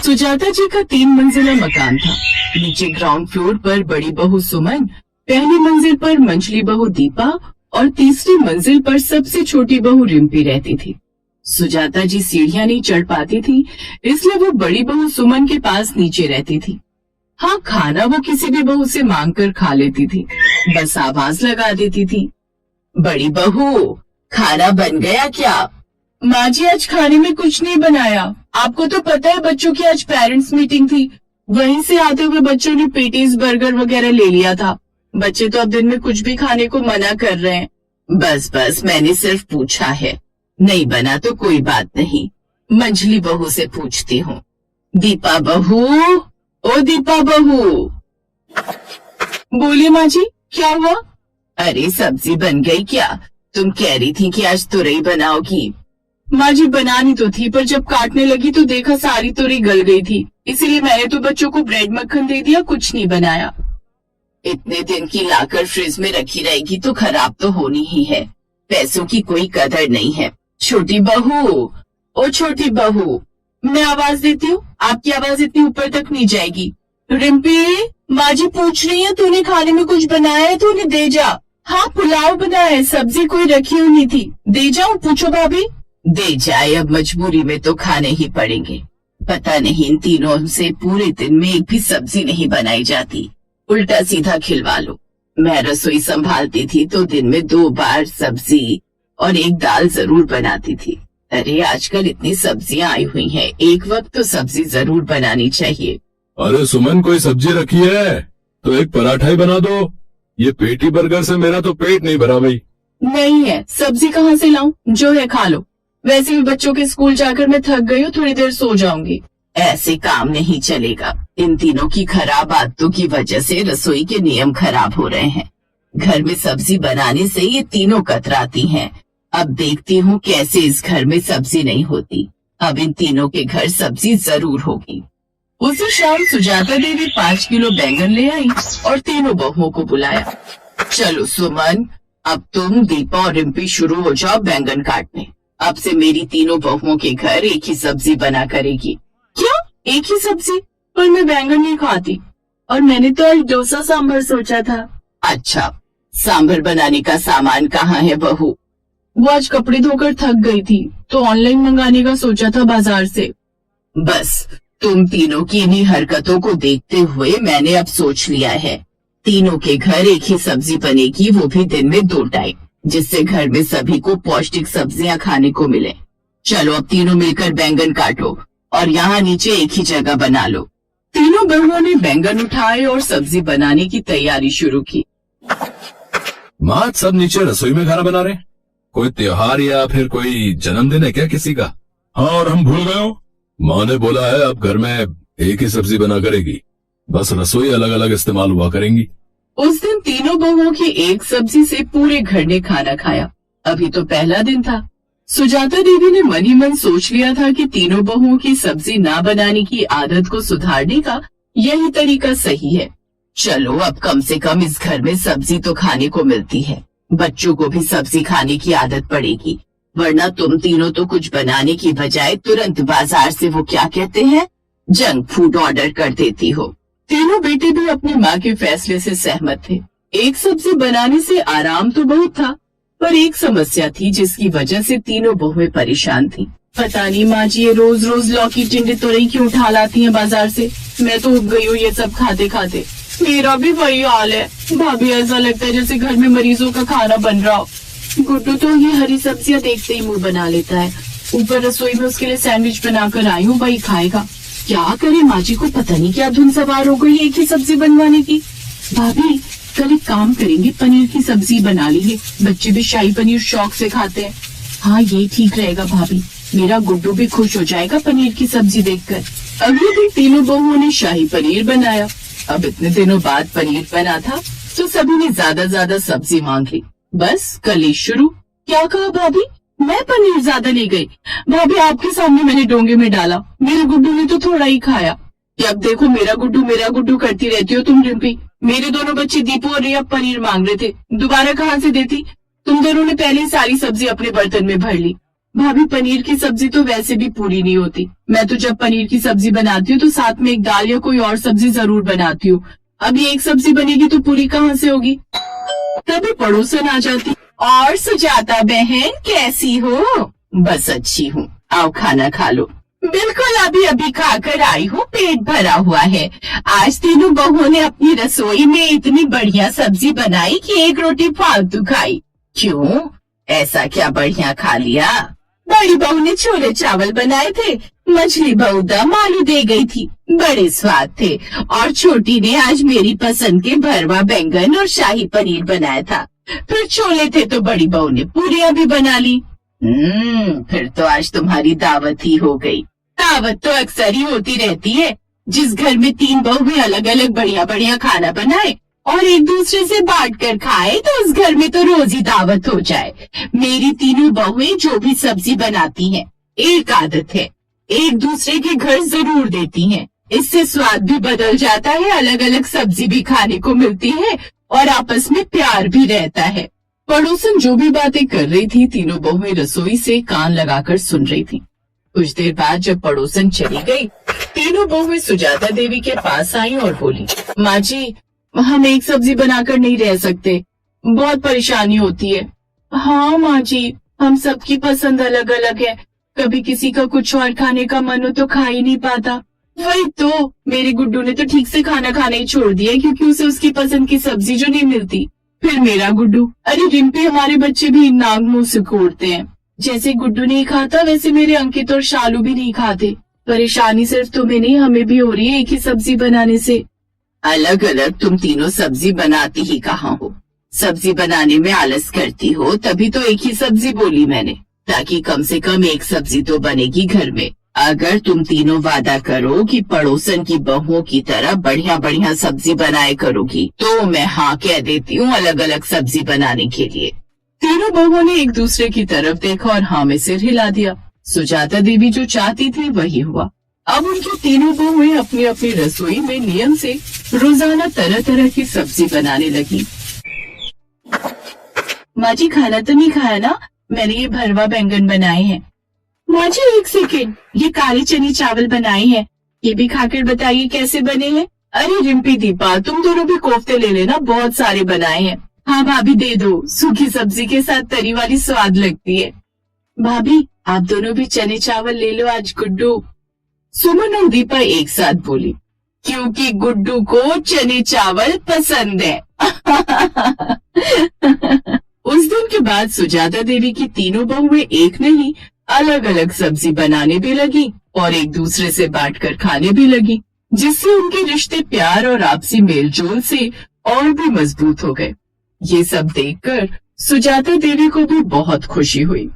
सुजाता जी का 3 मंजिला मकान था। नीचे ग्राउंड फ्लोर पर बड़ी बहू सुमन, पहली मंजिल पर मंझली बहू दीपा और तीसरी मंजिल पर सबसे छोटी बहू रिम्पी रहती थी। सुजाता जी सीढ़ियां नहीं चढ़ पाती थी, इसलिए वो बड़ी बहू सुमन के पास नीचे रहती थी। हाँ, खाना वो किसी भी बहू से मांग कर खा लेती थी, बस आवाज लगा देती थी, बड़ी बहू खाना बन गया क्या? माँ जी, आज खाने में कुछ नहीं बनाया। आपको तो पता है बच्चों की आज पेरेंट्स मीटिंग थी, वहीं से आते हुए बच्चों ने पेटीज बर्गर वगैरह ले लिया था। बच्चे तो अब दिन में कुछ भी खाने को मना कर रहे हैं। बस बस, मैंने सिर्फ पूछा है, नहीं बना तो कोई बात नहीं। मंझली बहू से पूछती हूँ। दीपा बहू, ओ दीपा बहू। बोलिए माँ जी, क्या हुआ? अरे सब्जी बन गई क्या? तुम कह रही थी कि आज तुरई बनाओगी। माँ जी, बनानी तो थी, पर जब काटने लगी तो देखा सारी तुरई गल गई थी, इसीलिए मैंने तो बच्चों को ब्रेड मक्खन दे दिया, कुछ नहीं बनाया। इतने दिन की लाकर फ्रिज में रखी रहेगी तो खराब तो होनी ही है। पैसों की कोई कदर नहीं है। छोटी बहू, ओ छोटी बहू, मैं आवाज देती हूँ, आपकी आवाज इतनी ऊपर तक नहीं जाएगी। रिम्पी, माँ जी पूछ रही है तूने खाने में कुछ बनाया है तो उन्हें दे जा। हाँ, पुलाव बनाया है, सब्जी कोई रखी हुई नहीं थी, दे जाऊं? पूछो भाभी। दे जाए, अब मजबूरी में तो खाने ही पड़ेंगे। पता नहीं इन तीनों से पूरे दिन में एक भी सब्जी नहीं बनाई जाती, उल्टा सीधा खिलवा लो। मैं रसोई संभालती थी तो दिन में 2 बार सब्जी और 1 दाल जरूर बनाती थी। अरे आजकल इतनी सब्जियां आई हुई हैं, एक वक्त तो सब्जी जरूर बनानी चाहिए। अरे सुमन, कोई सब्जी रखी है तो एक पराठा ही बना दो। ये पेटी बर्गर से मेरा तो पेट नहीं भरा भाई। नहीं है, सब्जी कहाँ से लाऊं? जो है खा लो। वैसे भी बच्चों के स्कूल जाकर मैं थक गई हूँ, थोड़ी देर सो जाऊंगी। ऐसे काम नहीं चलेगा। इन तीनों की खराब आदतों की वजह से रसोई के नियम खराब हो रहे हैं। घर में सब्जी बनाने से ये तीनों कतराती हैं। अब देखती हूँ कैसे इस घर में सब्जी नहीं होती। अब इन तीनों के घर सब्जी जरूर होगी। उसी शाम सुजाता देवी 5 किलो बैंगन ले आई और तीनों बहुओं को बुलाया। चलो सुमन, अब तुम, दीपा और रिम्पी शुरू हो जाओ बैंगन काटने। अब से मेरी तीनों बहुओं के घर एक ही सब्जी बना करेगी। क्या? एक ही सब्जी? पर मैं बैंगन नहीं खाती, और मैंने तो आज डोसा सांभर सोचा था। अच्छा, सांभर बनाने का सामान कहाँ है बहू? वो आज कपड़े धोकर थक गई थी तो ऑनलाइन मंगाने का सोचा था बाजार से। बस, तुम तीनों की इन्हीं हरकतों को देखते हुए मैंने अब सोच लिया है, तीनों के घर एक ही सब्जी बनेगी, वो भी दिन में 2 टाइम, जिससे घर में सभी को पौष्टिक सब्जियां खाने को मिले। चलो अब तीनों मिलकर बैंगन काटो और यहाँ नीचे एक ही जगह बना लो। तीनों बहुओं ने बैंगन उठाए और सब्जी बनाने की तैयारी शुरू की। माँ, सब नीचे रसोई में खाना बना रहे हैं। कोई त्योहार या फिर कोई जन्मदिन है क्या किसी का? हाँ, और हम भूल गए हो। माँ ने बोला है अब घर में एक ही सब्जी बना करेगी, बस रसोई अलग अलग इस्तेमाल हुआ करेंगी। उस दिन तीनों बहुओं की एक सब्जी से पूरे घर ने खाना खाया। अभी तो पहला दिन था। सुजाता देवी ने मन ही मन सोच लिया था कि तीनों बहुओं की सब्जी ना बनाने की आदत को सुधारने का यही तरीका सही है। चलो अब कम से कम इस घर में सब्जी तो खाने को मिलती है, बच्चों को भी सब्जी खाने की आदत पड़ेगी, वरना तुम तीनों तो कुछ बनाने की बजाय तुरंत बाजार से वो क्या कहते हैं, जंक फूड ऑर्डर कर देती हो। तीनों बेटे भी अपनी माँ के फैसले से सहमत थे। एक सब्जी बनाने से आराम तो बहुत था, पर एक समस्या थी जिसकी वजह से तीनों बहुएं परेशान थी। पता नहीं माँ जी, ये रोज रोज लौकी टिंडे तुरई क्यों उठा लाती हैं बाजार से? मैं तो उब गई हूँ ये सब खाते खाते। मेरा भी वही हाल है भाभी, ऐसा लगता है जैसे घर में मरीजों का खाना बन रहा हो। गुड्डू तो ये हरी सब्जियां देखते ही मुंह बना लेता है। ऊपर रसोई में उसके लिए सैंडविच बनाकर आई हूँ, वही खाएगा। क्या करे, माँ जी को पता नहीं क्या धुन सवार हो गई एक ही सब्जी बनवाने की। भाभी, कल एक काम करेंगे, पनीर की सब्जी बना लेंगे, बच्चे भी शाही पनीर शौक से खाते हैं। हाँ, ये ठीक रहेगा भाभी, मेरा गुड्डू भी खुश हो जाएगा पनीर की सब्जी देखकर। अगले दिन तीनों बहुओं ने शाही पनीर बनाया। अब इतने दिनों बाद पनीर बना था तो सभी ने ज्यादा सब्जी मांग ली। बस कली शुरू। क्या कहा भाभी? मैं पनीर ज्यादा ले गई? भाभी, आपके सामने मैंने डोंगे में डाला, मेरे गुड्डू ने तो थोड़ा ही खाया। अब देखो, मेरा गुड्डू करती रहती हो तुम रिम्पी। मेरे दोनों बच्चे दीपू और रिया पनीर मांग रहे थे, दोबारा कहाँ से देती? तुम दोनों ने पहले ही सारी सब्जी अपने बर्तन में भर ली। भाभी पनीर की सब्जी तो वैसे भी पूरी नहीं होती। मैं तो जब पनीर की सब्जी बनाती हूँ तो साथ में एक दाल या कोई और सब्जी जरूर बनाती हूँ। अभी एक सब्जी बनेगी तो पूरी कहाँ से होगी। तभी पड़ोसन आ जाती। और सुजाता बहन कैसी हो? बस अच्छी हूँ, आओ खाना खा लो। बिल्कुल अभी अभी खाकर आई हूँ, पेट भरा हुआ है। आज तीनों बहुओं ने अपनी रसोई में इतनी बढ़िया सब्जी बनाई कि एक रोटी फालतू खाई। क्यों, ऐसा क्या बढ़िया खा लिया? बड़ी बहू ने छोले चावल बनाए थे, मछली बहू दम आलू दे गई थी, बड़े स्वाद थे। और छोटी ने आज मेरी पसंद के भरवा बैंगन और शाही पनीर बनाया था। फिर छोले थे तो बड़ी बहू ने पूरियां भी बना ली। फिर तो आज तुम्हारी दावत ही हो गई। दावत तो अक्सर ही होती रहती है। जिस घर में 3 बहुएं अलग अलग बढ़िया बढ़िया खाना बनाए और एक दूसरे से बांट कर खाए तो उस घर में तो रोज ही दावत हो जाए। मेरी तीनों बहुएं जो भी सब्जी बनाती हैं, एक आदत है, एक दूसरे के घर जरूर देती हैं। इससे स्वाद भी बदल जाता है, अलग अलग सब्जी भी खाने को मिलती है और आपस में प्यार भी रहता है। पड़ोसन जो भी बातें कर रही थी, तीनों बहुएं रसोई से कान लगाकर सुन रही थी। कुछ देर बाद जब पड़ोसन चली गई, तीनों बहुएं सुजाता देवी के पास आई और बोली, माँ जी, हम एक सब्जी बनाकर नहीं रह सकते, बहुत परेशानी होती है। हाँ माँ जी, हम सबकी पसंद अलग अलग है, कभी किसी का कुछ और खाने का मन हो तो खा ही नहीं पाता। वही तो, मेरे गुड्डू ने तो ठीक से खाना खाना ही छोड़ दिया क्योंकि उसे उसकी पसंद की सब्जी जो नहीं मिलती। फिर मेरा गुड्डू, अरे रिम्पी, हमारे बच्चे भी नाक मुंह सिकोड़ते हैं। जैसे गुड्डू नहीं खाता वैसे मेरे अंकित और शालू भी नहीं खाते। परेशानी सिर्फ तुम्हें नहीं, हमें भी हो रही है एक ही सब्जी बनाने से। अलग अलग तुम तीनों सब्जी बनाती ही कहाँ हो? सब्जी बनाने में आलस करती हो, तभी तो एक ही सब्जी बोली मैंने, ताकि कम से कम एक सब्जी तो बनेगी घर में। अगर तुम तीनों वादा करो कि पड़ोसन की बहुओं की तरह बढ़िया बढ़िया सब्जी बनाए करोगी तो मैं हाँ कह देती हूँ अलग अलग सब्जी बनाने के लिए। तीनों बहुओं ने एक दूसरे की तरफ देखा और हाँ में सिर हिला दिया। सुजाता देवी जो चाहती थी वही हुआ। अब उनकी तीनों बहुएं अपनी अपनी रसोई में नियम से रोजाना तरह तरह की सब्जी बनाने लगी। माँ जी, खाना तो नहीं खाया ना? मैंने ये भरवा बैंगन बनाए हैं। माँ जी एक सेकेंड, ये काले चने चावल बनाए हैं, ये भी खाकर बताइए कैसे बने हैं। अरे रिम्पी दीपा, तुम दोनों भी कोफ्ते ले लेना, बहुत सारे बनाए हैं। हाँ भाभी दे दो, सूखी सब्जी के साथ तरी वाली स्वाद लगती है। भाभी आप दोनों भी चने चावल ले लो आज गुड्डू। सुमन और दीपा एक साथ बोली, क्योंकि गुड्डू को चने चावल पसंद है। उस दिन के बाद सुजाता देवी की तीनों बहुएं एक नहीं अलग अलग सब्जी बनाने भी लगी और एक दूसरे से बांटकर खाने भी लगी, जिससे उनके रिश्ते प्यार और आपसी मेलजोल से और भी मजबूत हो गए। ये सब देखकर सुजाता देवी को भी बहुत खुशी हुई।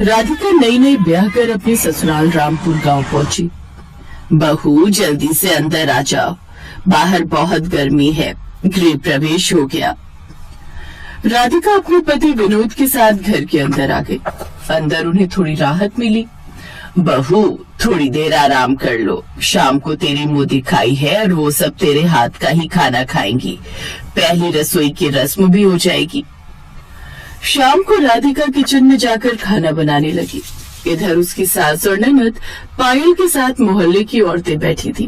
राधिका नई नई ब्याह कर अपने ससुराल रामपुर गांव पहुंची। बहू जल्दी से अंदर आ जाओ, बाहर बहुत गर्मी है। गृह प्रवेश हो गया। राधिका अपने पति विनोद के साथ घर के अंदर आ गई। अंदर उन्हें थोड़ी राहत मिली। बहू थोड़ी देर आराम कर लो, शाम को तेरी मुंह दिखाई है और वो सब तेरे हाथ का ही खाना खाएंगी। पहली रसोई की रस्म भी हो जाएगी। शाम को राधिका किचन में जाकर खाना बनाने लगी। इधर उसकी सास और ननद पायल के साथ मोहल्ले की औरतें बैठी थी।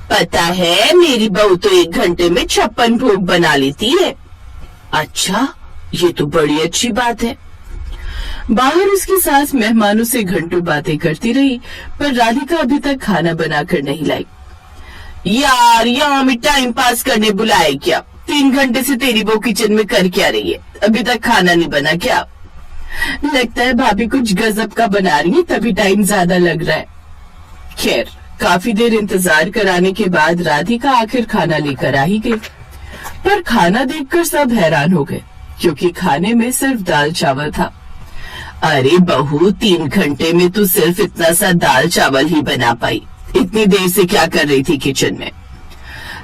पता है मेरी बहू तो 1 घंटे में 56 भोग बना लेती है। अच्छा, ये तो बड़ी अच्छी बात है। बाहर उसकी सास मेहमानों से घंटों बातें करती रही, पर राधिका अभी तक खाना बनाकर नहीं लाई। यार, यहाँ में टाइम पास करने बुलाए क्या? 3 घंटे से तेरी बहू किचन में कर क्या रही है? अभी तक खाना नहीं बना क्या? लगता है भाभी कुछ गजब का बना रही है, तभी टाइम ज्यादा लग रहा है। खैर, काफी देर इंतजार कराने के बाद राधिका आखिर खाना लेकर आ ही गई। पर खाना देखकर सब हैरान हो गए, क्योंकि खाने में सिर्फ दाल चावल था। अरे बहू, 3 घंटे में तू सिर्फ इतना सा दाल चावल ही बना पाई? इतनी देर से क्या कर रही थी किचन में?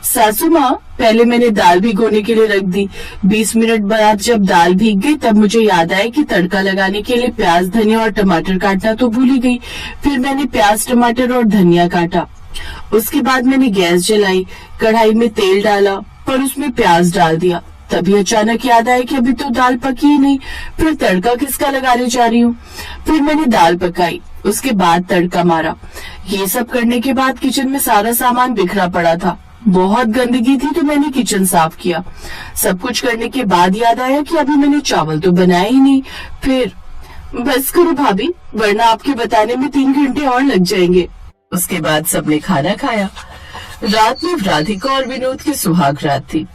सासू माँ, पहले मैंने दाल भिगोने के लिए रख दी। 20 मिनट बाद जब दाल भीग गई तब मुझे याद आया कि तड़का लगाने के लिए प्याज, धनिया और टमाटर काटना तो भूल ही गई। फिर मैंने प्याज, टमाटर और धनिया काटा। उसके बाद मैंने गैस जलाई, कढ़ाई में तेल डाला और उसमें प्याज डाल दिया। तभी अचानक याद आया कि अभी तो दाल पकी ही नहीं, फिर तड़का किसका लगाने जा रही हूँ। फिर मैंने दाल पकाई, उसके बाद तड़का मारा। ये सब करने के बाद किचन में सारा सामान बिखरा पड़ा था, बहुत गंदगी थी, तो मैंने किचन साफ किया। सब कुछ करने के बाद याद आया कि अभी मैंने चावल तो बनाया ही नहीं। फिर बस करो भाभी, वरना आपके बताने में 3 घंटे और लग जाएंगे। उसके बाद सबने खाना खाया। रात में राधिका और विनोद की सुहाग रात थी।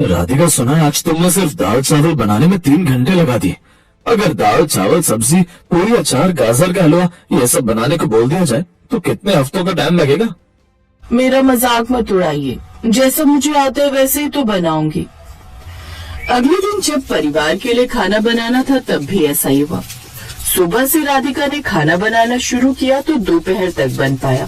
राधिका, सुना है आज तुमने सिर्फ दाल चावल बनाने में 3 घंटे लगा दिए। अगर दाल चावल सब्जी पूरी अचार गाजर का हलवा ये सब बनाने को बोल दिया जाए तो कितने हफ्तों का टाइम लगेगा? मेरा मजाक मत उड़ाइए, जैसा मुझे आता है वैसे ही तो बनाऊंगी। अगले दिन जब परिवार के लिए खाना बनाना था तब भी ऐसा ही हुआ। सुबह से राधिका ने खाना बनाना शुरू किया तो दोपहर तक बन पाया।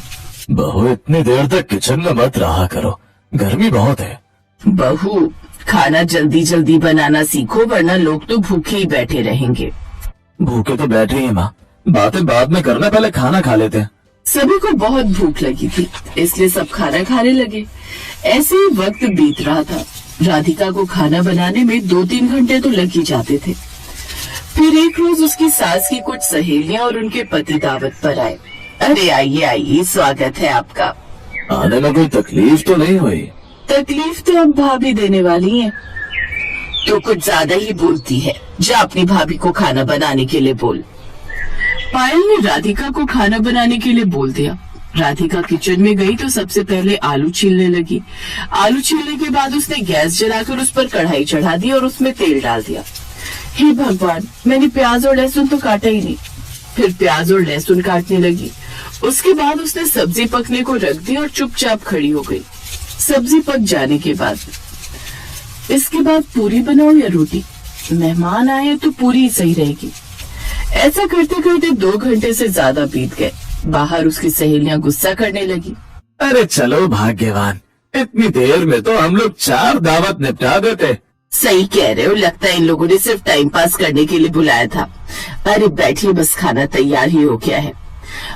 बहू, इतनी देर तक किचन में मत रहा करो, गर्मी बहुत है। बहू, खाना जल्दी जल्दी बनाना सीखो, वरना लोग तो भूखे ही बैठे रहेंगे। भूखे तो बैठे ही माँ, बातें बाद में करना, पहले खाना खा लेते हैं। सभी को बहुत भूख लगी थी, इसलिए सब खाना खाने लगे। ऐसे ही वक्त बीत रहा था। राधिका को खाना बनाने में 2-3 घंटे तो लग ही जाते थे। फिर एक रोज उसकी सास की कुछ सहेलियां और उनके पति दावत पर आए। अरे आइए आइए, स्वागत है आपका। आने में कोई तकलीफ तो नहीं हुई? तकलीफ तो अब भाभी देने वाली है। तो कुछ ज्यादा ही बोलती है, जा अपनी भाभी को खाना बनाने के लिए बोल। पायल ने राधिका को खाना बनाने के लिए बोल दिया। राधिका किचन में गई तो सबसे पहले आलू छीलने लगी। आलू छीलने के बाद उसने गैस जलाकर उस पर कढ़ाई चढ़ा दी और उसमें तेल डाल दिया। हे भगवान, मैंने प्याज और लहसुन तो काटा ही नहीं। फिर प्याज और लहसुन काटने लगी। उसके बाद उसने सब्जी पकने को रख दी और चुपचाप खड़ी हो गई। सब्जी पक जाने के बाद इसके बाद पूरी बनाओ या रोटी? मेहमान आए तो पूरी ही सही रहेगी। ऐसा करते करते 2 घंटे से ज्यादा बीत गए। बाहर उसकी सहेलियां गुस्सा करने लगी। अरे चलो भाग्यवान, इतनी देर में तो हम लोग 4 दावत निपटा देते। सही कह रहे हो, लगता है इन लोगों ने सिर्फ टाइम पास करने के लिए बुलाया था। अरे बैठिए, बस खाना तैयार ही हो गया है।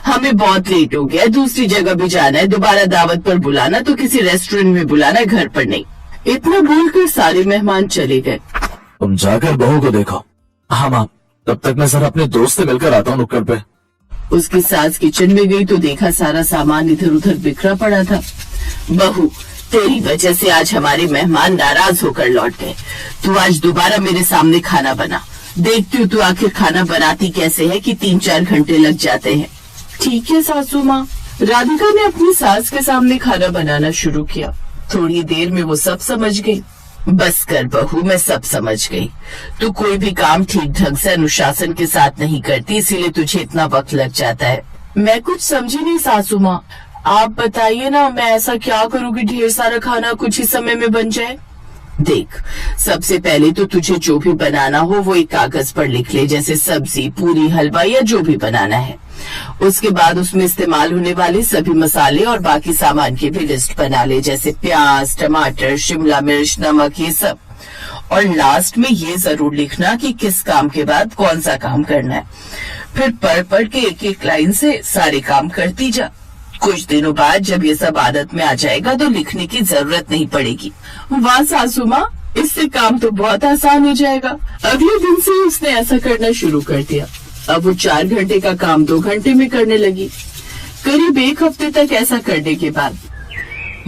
हमें बहुत लेट हो गया, दूसरी जगह भी जाना है। दोबारा दावत पर बुलाना तो किसी रेस्टोरेंट में बुलाना, घर पर नहीं। इतना बोलकर सारे मेहमान चले गए। तुम जाकर बहू को देखो। हाँ माँ, तब तक मैं सर अपने दोस्त से मिलकर आता हूँ नुक्कड़ पे। उसकी सास किचन में गई तो देखा सारा सामान इधर उधर बिखरा पड़ा था। बहू, तेरी वजह से आज हमारे मेहमान नाराज होकर लौट गए। तू आज दोबारा मेरे सामने खाना बना। देखती हूँ तू आखिर खाना बनाती कैसे है कि 3-4 घंटे लग जाते हैं। ठीक है सासू माँ। राधिका ने अपनी सास के सामने खाना बनाना शुरू किया। थोड़ी देर में वो सब समझ गई। बस कर बहू, मैं सब समझ गई। तू कोई भी काम ठीक ढंग से अनुशासन के साथ नहीं करती, इसीलिए तुझे इतना वक्त लग जाता है। मैं कुछ समझी नहीं सासू माँ, आप बताइए ना, मैं ऐसा क्या करूँ कि ढेर सारा खाना कुछ ही समय में बन जाए? देख, सबसे पहले तो तुझे जो भी बनाना हो वो एक कागज पर लिख ले, जैसे सब्जी, पूरी, हलवा या जो भी बनाना है। उसके बाद उसमें इस्तेमाल होने वाले सभी मसाले और बाकी सामान की भी लिस्ट बना ले, जैसे प्याज, टमाटर, शिमला मिर्च, नमक, ये सब। और लास्ट में ये जरूर लिखना कि किस काम के बाद कौन सा काम करना है। फिर पढ़ पढ़ के एक लाइन से सारे काम करती जा। कुछ दिनों बाद जब ये सब आदत में आ जाएगा तो लिखने की जरूरत नहीं पड़ेगी। वाह सासू माँ, इससे काम तो बहुत आसान हो जाएगा। अगले दिन से उसने ऐसा करना शुरू कर दिया। अब वो 4 घंटे का काम 2 घंटे में करने लगी। करीब 1 हफ्ते तक ऐसा करने के बाद,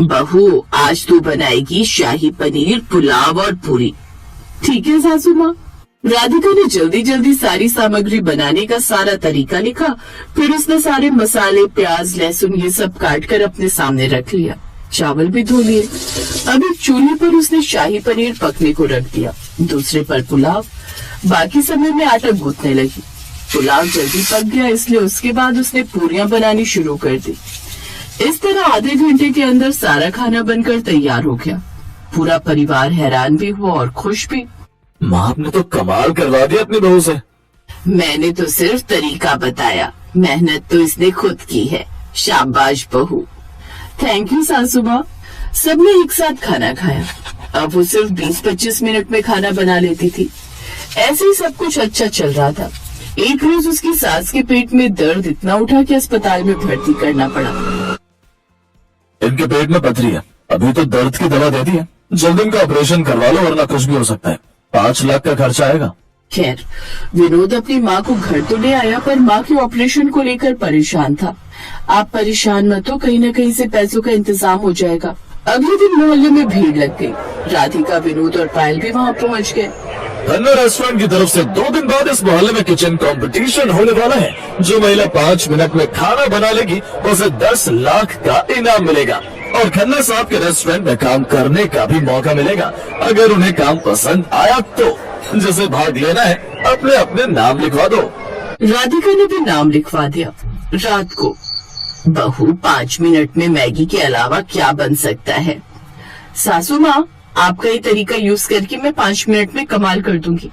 बहू आज तू बनाएगी शाही पनीर, पुलाव और पूरी। ठीक है सासू माँ। राधिका ने जल्दी जल्दी सारी सामग्री बनाने का सारा तरीका लिखा। फिर उसने सारे मसाले, प्याज, लहसुन ये सब काट कर अपने सामने रख लिया। चावल भी धो लिए। अब एक चूल्हे पर उसने शाही पनीर पकने को रख दिया, दूसरे पर पुलाव। बाकी समय में आटा गूंथने लगी। पुलाव जल्दी पक गया, इसलिए उसके बाद उसने पूरियां बनानी शुरू कर दी। इस तरह आधे घंटे के अंदर सारा खाना बनकर तैयार हो गया। पूरा परिवार हैरान भी हुआ और खुश भी। माँ, आपने तो कमाल करवा दिया अपनी बहू से। मैंने तो सिर्फ तरीका बताया, मेहनत तो इसने खुद की है। शाबाश बहू। थैंक यू सासू माँ। सबने एक साथ खाना खाया। अब वो सिर्फ 20-25 मिनट में खाना बना लेती थी। ऐसे ही सब कुछ अच्छा चल रहा था। एक रोज उसकी सास के पेट में दर्द इतना उठा कि अस्पताल में भर्ती करना पड़ा। इनके पेट में पथरी है, अभी तो दर्द की दवा दे दी है, जल्दी इनका ऑपरेशन करवा लो वरना कुछ भी हो सकता है। 5 लाख का खर्चा आएगा। खैर, विनोद अपनी माँ को घर तो ले आया पर माँ के ऑपरेशन को लेकर परेशान था। आप परेशान मत हो, कहीं न कहीं से पैसों का इंतजाम हो जाएगा। अगले दिन मोहल्ले में भीड़ लग गई। राधिका, विनोद और पायल भी वहाँ पहुँच गए। खन्ना रेस्टोरेंट की तरफ से 2 दिन बाद इस मोहल्ले में किचन कंपटीशन होने वाला है। जो महिला 5 मिनट में खाना बना लेगी उसे 10 लाख का इनाम मिलेगा और खन्ना साहब के रेस्टोरेंट में काम करने का भी मौका मिलेगा अगर उन्हें काम पसंद आया तो। जिसे भाग लेना है अपने अपने नाम लिखवा दो। राधिका ने भी नाम लिखवा दिया। रात को, बहू 5 मिनट में मैगी के अलावा क्या बन सकता है? सासू माँ, आपका ये तरीका यूज करके मैं 5 मिनट में कमाल कर दूंगी।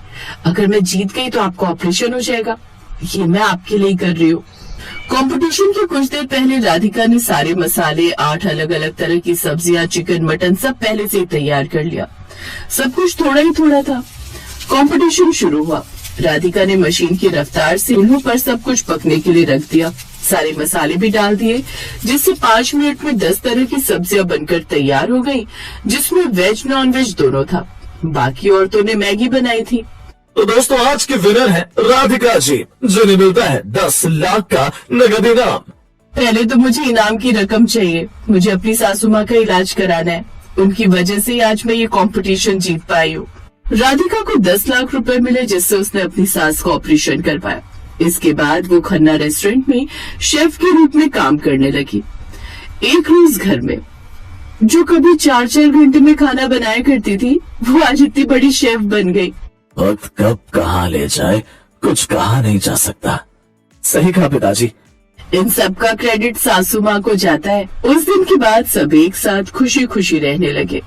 अगर मैं जीत गई तो आपका ऑपरेशन हो जाएगा। ये मैं आपके लिए कर रही हूँ। कंपटीशन के कुछ देर पहले राधिका ने सारे मसाले, 8 अलग अलग तरह की सब्जियां, चिकन, मटन सब पहले से ही तैयार कर लिया। सब कुछ थोड़ा ही थोड़ा था। कंपटीशन शुरू हुआ। राधिका ने मशीन की रफ्तार से चूल्हों पर सब कुछ पकने के लिए रख दिया। सारे मसाले भी डाल दिए, जिससे 5 मिनट में 10 तरह की सब्जियां बनकर तैयार हो गई, जिसमें वेज नॉन वेज दोनों था। बाकी औरतों ने मैगी बनाई थी। तो दोस्तों, आज के विनर है राधिका जी, जिन्हें मिलता है 10 लाख का नगद इनाम। पहले तो मुझे इनाम की रकम चाहिए। मुझे अपनी सासू माँ का इलाज कराना है। उनकी वजह से आज मैं ये कंपटीशन जीत पाई हूँ। राधिका को 10 लाख रुपए मिले, जिससे उसने अपनी सास का ऑपरेशन करवाया। इसके बाद वो खन्ना रेस्टोरेंट में शेफ के रूप में काम करने लगी। एक रोज घर में जो कभी 4-4 घंटे में खाना बनाया करती थी, वो आज इतनी बड़ी शेफ बन गई। वक्त कब कहाँ ले जाए कुछ कहा नहीं जा सकता। सही कहा पिताजी। इन सब का क्रेडिट सासू माँ को जाता है। उस दिन के बाद सब एक साथ खुशी खुशी रहने लगे।